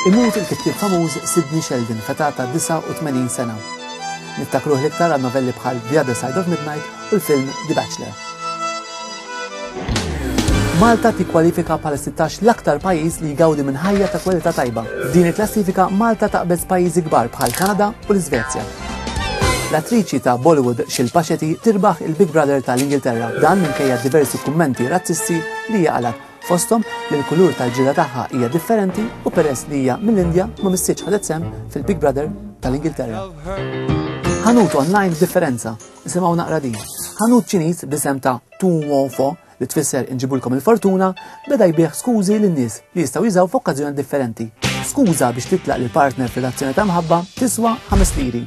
Imut il-kittib famuż Sidney Sheldon f'età ta' 89 sena. Niftakruh l-iktar għal novelli bħal The Other Side of Midnight u l-film The Bachelor. Malta tikkwalifika bħala 16 l-aktar pajjiż li jgawdi minn ħajja ta' kwalità tajba. F'din il-klassifika Malta taqbeż pajjiżi kbar bħal Kanada u l-Iżvezja. L-attriċi ta' Bollywood Shilpa Shetty tirbaħ il-Big Brother tal-Ingilterra dan minkejja diversi kummenti razzisti li hija qalet fosthom li l-kulur tal-ġilda tagħha hija differenti u peress li hija mill-Indja ma missitx ħadet sehem fil-Big Brother tal-Ingilterra. Ħanut online differenza, isimgħu naqra din. Ħanut Ċiniż b'isem ta' Tu Wofo li tfisser inġibulkom il-fortuna beda jbieħ skużi lin-nies li jistgħu jużaw f'okkażjoni differenti. Skuża biex titlaq lil partner f'relazzjoni ta' mħabba tiswa 5 liri.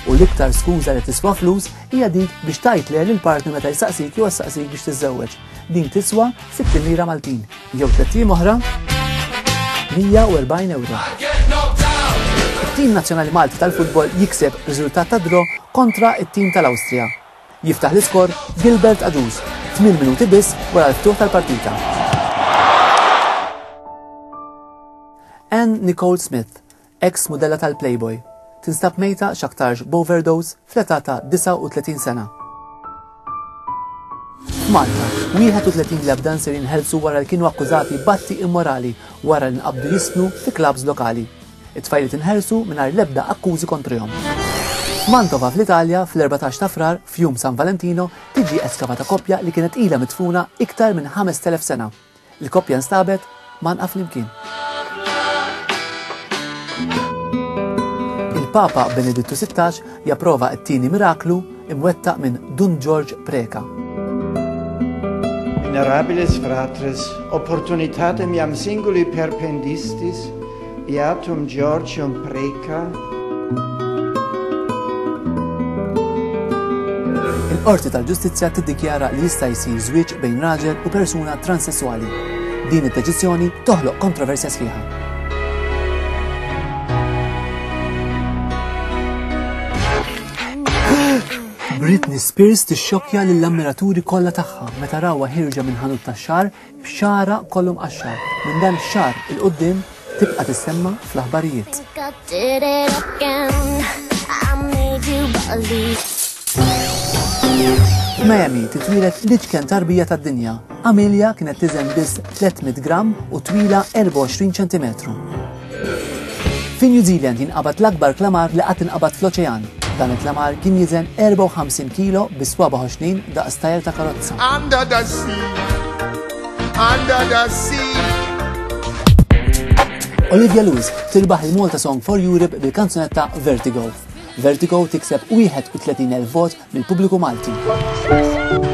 U l-iktar skuża li tiswa flus hija dik biex tajt lejn il-partner meta jsaqsik jew issaqsik biex tiżżewweġ. Din tiswa 60 lira Maltin, jew 30 oħra 140 euro. Il-tim nazzjonali Malti tal-futbol jikseb riżultat ta' draw kontra it-tim tal-Awstrija. Jiftaħ l-iskor Gilbert Adus 8 minuti biss wara l-ftuħ tal-partita. Anne Nicole Smith, ex modella tal-Playboy, tinstab mejta x'aktarx b'overdose fl-età ta' 39 sena. F'Malta, 31 lebda nsir jinħelsu wara li kienu akkużati batti immorali wara li nqabdu jisnu fi klabs lokali. It-tfajli tinħelsu mingħajr l-ebda akkużi kontrihom. Mantova fl-Italja fl-14 ta' frar f'jum San Valentino tiġi eskavata koppja li kienet ilha midfuna iktar minn 5000 sena. Il-koppja nstabet manqa flimkien. Il-Papa Benedittu XVI japprova t-tieni miraklu imwettaq minn Dun George Preka. Venerabilis fratres, opportunitatem iam singuli perpendistis, beatum Georgium Preka. Il-Qorti tal-Ġustizzja tiddikjara li jista' jsir żwieġ bejn raġel u persuna transessuali. Din id-deċiżjoni toħloq kontroversja sħiħa. Britney Spears tixxokkja lill-ammiraturi kollha tagħha meta rawha ħirġa minn ħanut tax-xahar b'xara kollu mqaxxar. Minn dan ix-xahar il-qudiem tibqa' tissemma fl-aħbarijiet. Miami titwilet l-iċken tarbija tad-dinja. Amelia kienet tiżen biss 300 gramm u twila 24 ċentimetru. Fi New Zealand jinqabad l-akbar klamar li qatt inqabad fl-oċean. Dan il-klamar kien jiżen 54 kilo bi 27 daqs tajr ta' karozza. Under the sea. Olivia Lewis tirbaħ il-Malta Song for Europe bil-kanzunetta Vertigo. Vertigo tikseb 31,000 vot mill-pubbliku Malti.